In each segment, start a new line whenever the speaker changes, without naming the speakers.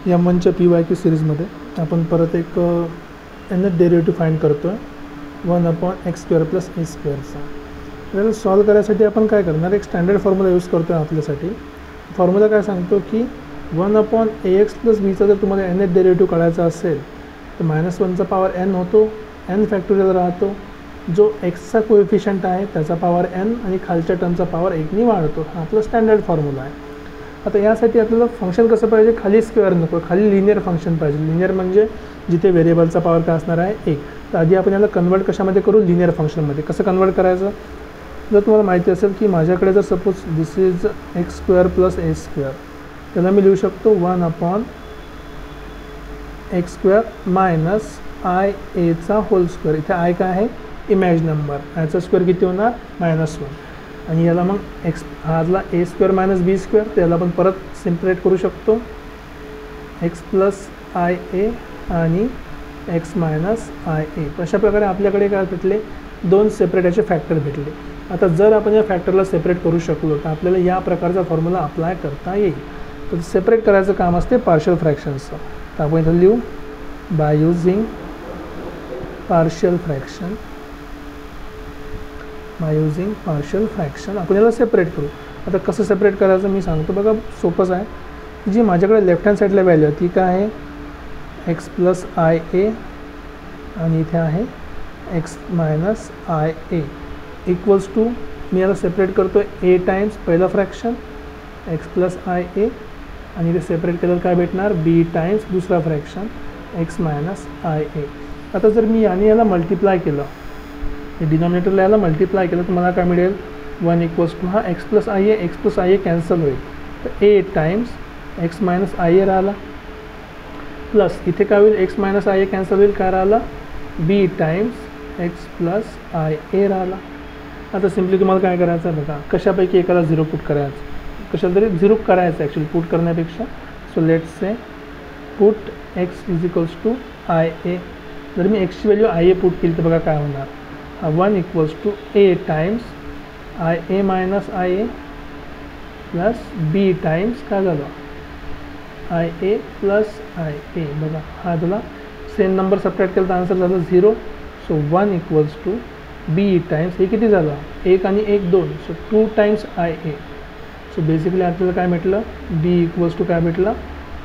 M1च्या PYQ सिरीजमध्ये आपण परत एक nth डेरिव्हेटिव्ह फाइंड करतो आहे 1/x² + a² याला सॉल्व करायसाठी आपण काय करणार, एक स्टँडर्ड फॉर्म्युला यूज करतो आहे आपल्यासाठी. फॉर्म्युला काय सांगतो की 1/ax + bचा जर तुम्हाला nth डेरिव्हेटिव्ह काढायचा असेल तर -1चा पॉवर n होतो, n फॅक्टोरियल राहतो, जो xचा कोएफिशियंट आहे त्याचा पॉवर n आणि खालच्या टर्मचा पॉवर 1नी वाढतो. हा आपला स्टँडर्ड फॉर्म्युला आहे. आता यासाठी आपल्याला फंक्शन कसं पाहिजे, खाली स्क्वेअर नको, खाली लिनियर फंक्शन पाहिजे. लिनियर म्हणजे जिथे व्हेरिएबलचा पॉवर काय असणार आहे 1. तर आधी आपण याला कन्वर्ट कशामध्ये करू, लिनियर फंक्शनमध्ये. कसं कन्वर्ट करायचं, जर तुम्हाला माहिती असेल की माझ्याकडे जर suppose this is x² + a², त्याला मी लिहू शकतो 1/x² - ia². इथे i काय आहे, इमॅज नंबर, याचा स्क्वेअर किती होणार -1. आणि याला मग हाजला a² - b², त्याला आपण परत सिम्पलेट करू शकतो x + ia आणि x - ia. अशा प्रकारे आपल्याकडे काय भेटले, दोन सेपरेट याचे फॅक्टर भेटले. आता जर आपण या फॅक्टरला सेपरेट करू शकलो तर आपल्याला या प्रकारचा फॉर्म्युला अप्लाय करता येईल. तर सेपरेट करायचं काम असते पार्शियल फ्रॅक्शन्सचं. तर आपण इथं लिहू बाय युझिंग पार्शियल फ्रॅक्शन. आपण याला सेपरेट करू. आता कसं सेपरेट करायचं मी सांगतो बघा, सोपंच आहे. जी माझ्याकडे लेफ्ट हँड साईडला व्हॅल्यू आहे ती काय आहे, x + ia आणि इथे आहे x - ia इक्वल्स टू, मी याला सेपरेट करतो a टाइम्स पहिला फ्रॅक्शन x + ia आणि इथे सेपरेट केलं काय भेटणार b टाइम्स दुसरा फ्रॅक्शन x - ia. आता जर मी याला मल्टिप्लाय केलं, डिनॉमिनेटरला याला मल्टिप्लाय केलं तर मला काय मिळेल, 1 इक्वल्स टू हा x + ia कॅन्सल होईल. तर a टाइम्स x - ia राहिला, प्लस इथे काय होईल, x - ia कॅन्सल होईल, काय राहिला b टाइम्स x + ia राहिला. आता सिम्पली तुम्हाला काय करायचं आहे बघा, कशापैकी एकाला 0 पुट करायचं, कशाला तरी 0 करायचं ॲक्च्युली पुट करण्यापेक्षा. So let's say put x = ia. जर मी x ची व्हॅल्यू ia पुट केली तर बघा काय होणार, 1 equals to a times ia - ia plus b times काय झालं ia + ia. बघा हा झाला, सेम नंबर सबट्रॅक्ट केला तर आन्सर झालं 0. So 1 equals to b times, हे किती झालं 1 आणि 1 2, so 2 times ia. So basically आपल्याला काय भेटलं, b इक्वल्स टू काय भेटलं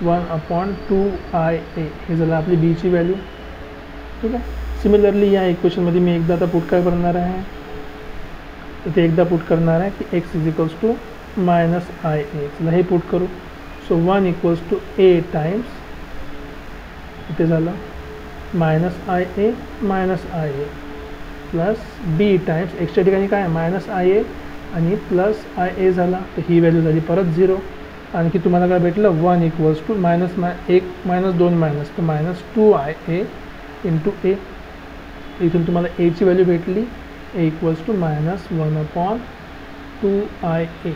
1/2ia. हे झालं आपली b ची व्हॅल्यू. ठीक आहे. सिमिलरली या इक्वेशनमध्ये मी एकदा आता पुट काय करणार आहे, इथे एकदा पुट करणार आहे की x = -ia. चला हे पुट करू. So 1 equals to a times, इथे झालं -ia प्लस b टाइम्स, एक्सच्या ठिकाणी काय -ia आणि प्लस ia झाला, तर ही व्हॅल्यू झाली परत 0. आणखी तुम्हाला काय भेटलं, 1 इक्वल्स टू -1 - 2 तर -2ia इंटू a. इथून तुम्हाला a ची व्हॅल्यू भेटली, a इक्वल्स टू -1/2ia.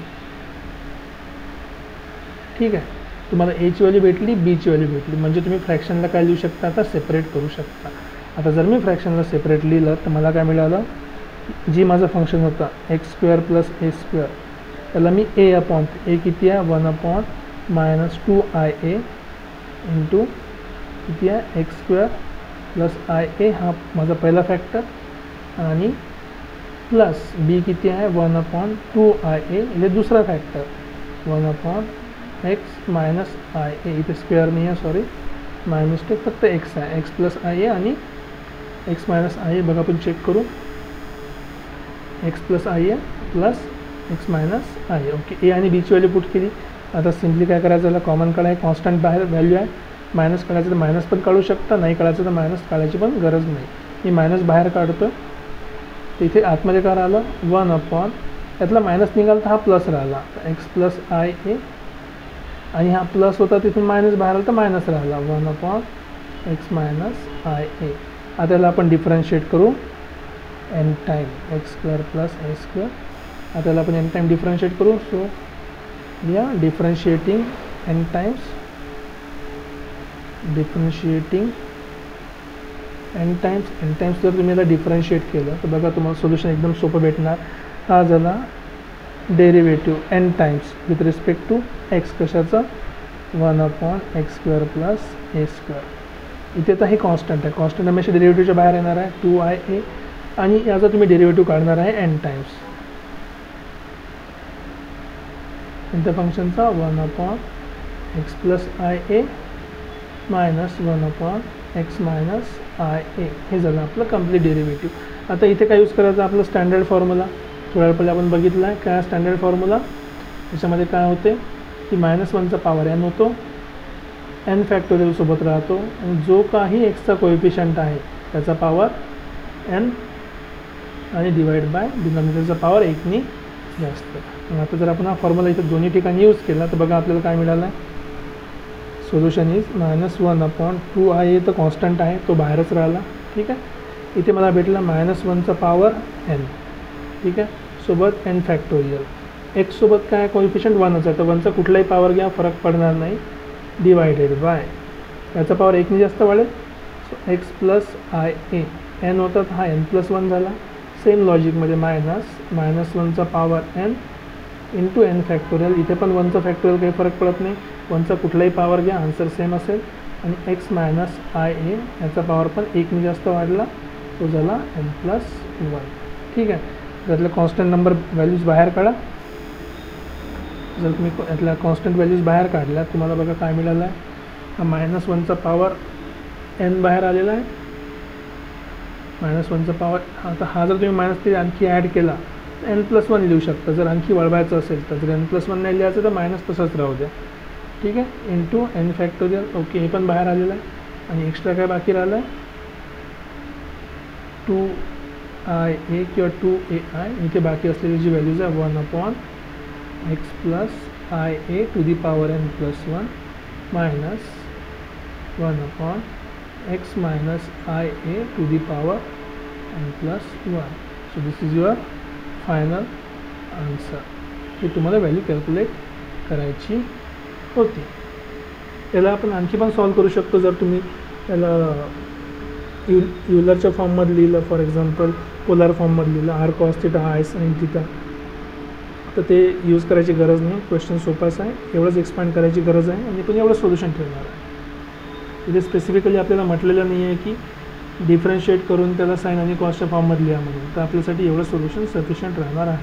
ठीक आहे. तुम्हाला a ची व्हॅल्यू भेटली, b ची व्हॅल्यू भेटली, म्हणजे तुम्ही फ्रॅक्शनला काय लिहू शकता, आता सेपरेट करू शकता. आता जर मी फ्रॅक्शनला सेपरेट लिहिलं तर मला काय मिळालं, जी माझं फंक्शन होतं x² + a², त्याला मी a किती आहे 1/-2ia इंटू किती आहे x² + ia, हा माझा पहिला फॅक्टर, आणि प्लस b किती आहे 1/2ia, इथे दुसरा फॅक्टर 1/x - ia. इथे स्क्वेअर नाही आहे, सॉरी माय मिस्टेक, फक्त x आहे, x + ia आणि x - ia. बघा आपण चेक करू, x + ia plus x - ia. Okay, a आणि b ची व्हॅल्यू पुट केली. आता सिम्पली काय करायचं, याला कॉमन काढाय, कॉन्स्टंट बाहेर व्हॅल्यू आहे, मायनस काढायचं तर मायनस पण काढू शकता, नाही काढायचं तर मायनस काढायची पण गरज नाही. मी मायनस बाहेर काढतो, तर इथे आतमध्ये काय राहिलं 1/, यातला मायनस निघाला तर हा प्लस राहिला, तर x + ia आणि हा प्लस होता तिथून मायनस बाहेर आला तर मायनस राहिला 1/x - ia. आता याला आपण डिफरन्शिएट करू n टाइम x² + a². आता याला आपण n टाइम डिफरन्शिएट करू. सो या डिफरन्शिएटिंग n टाइम्स जर तुम्ही याला डिफरन्शिएट केलं तर बघा तुम्हाला सोल्युशन एकदम सोपं भेटणार. हा झाला derivative n times with respect to x, कशाचा 1/x² प्लस a². इथे तर हे कॉन्स्टंट आहे, कॉन्स्टंट हमेशा डेरिव्हेटिव्हच्या बाहेर येणार आहे 2ia आणि याचा तुम्ही डेरिव्हेटिव्ह काढणार आहे n टाइम्स. त्या फंक्शनचा 1/x plus ia minus 1/x minus ia हे झालं आपलं कम्प्लीट डेरिव्हेटिव्ह. आता इथे काय यूज करायचं आपलं स्टँडर्ड फॉर्म्युला. थोड्या वेळ पहिले आपण बघितलं आहे काय स्टँडर्ड फॉर्म्युला. त्याच्यामध्ये काय होते की -1चा पॉवर n होतो, n फॅक्टोरियल सोबत राहतो आणि जो काही एक्सचा कोएफिशियंट आहे त्याचा पॉवर n आणि डिवाइड बाय डिनॉमिनेटरचा पॉवर 1नी जास्त. आता जर आपण हा फॉर्म्युला इथे दोन्ही ठिकाणी यूज केला तर बघा आपल्याला काय मिळालं आहे. सोल्युशन इज -1/2ia तर कॉन्स्टंट आहे तो बाहेरच राहिला. ठीक आहे. इथे मला भेटला -1चा पॉवर n. ठीक आहे. सोबत n फॅक्टोरियल. x सोबत काय कोएफिशियंट 1च आहे तर 1चा कुठलाही पॉवर घ्या फरक पडणार नाही. डिवायडेड बाय याचा पॉवर 1नी जास्त वाढेल. So x plus ia n होता हा n+1 झाला. सेम लॉजिकमध्ये -1चा power n into n factorial. इथे पण 1चा फॅक्टोरियल काही फरक पडत नाही. 1चा कुठलाही पॉवर घ्या आन्सर सेम असेल. आणि x मायनस ia याचा पॉवर पण 1नी जास्त वाढला तो झाला n+1. ठीक आहे. त्यातल्या कॉन्स्टंट नंबर व्हॅल्यूज बाहेर काढा. जर तुम्ही यातल्या कॉन्स्टंट व्हॅल्यूज बाहेर काढल्या तुम्हाला बघा काय मिळालं आहे. हा -1चा पॉवर n बाहेर आलेला आहे. -1चा पॉवर आता हा जर तुम्ही -3 आणखी ॲड केला तर n+1 लिहू शकता. जर आणखी वाढवायचं असेल तर जर n+1 नाही लिहायचं तर मायनस तसंच राहू द्या. ठीक आहे. Into n factorial. ओके हे पण बाहेर आलेलं आहे. आणि एक्स्ट्रा काय बाकी राहिलं आहे 2ia किंवा 2ai. इथे बाकी असलेली जी व्हॅल्यूज आहे 1/x plus ia to the power n+1 minus 1/x minus ia to the power n+1. So this is your final answer. ही तुम्हाला व्हॅल्यू कॅल्क्युलेट करायची होती. याला आपण आणखी पण सॉल्व करू शकतो. जर तुम्ही याला युलरच्या फॉर्ममध्ये लिहिलं, फॉर एक्झाम्पल पोलार फॉर्ममध्ये लिहिलं r cos θ i sin θ तर ते यूज करायची गरज नाही. क्वेश्चन सोपाच आहे. एवढंच एक्सपांड करायची गरज आहे आणि पण एवढं सोल्युशन ठेवणार आहे. इथे स्पेसिफिकली आपल्याला म्हटलेलं नाही आहे की डिफरन्शिएट करून त्याला साइन आणि कॉसच्या फॉर्ममध्ये लिहा म्हणून. तर आपल्यासाठी एवढं सोल्युशन सफिशियंट राहणार आहे.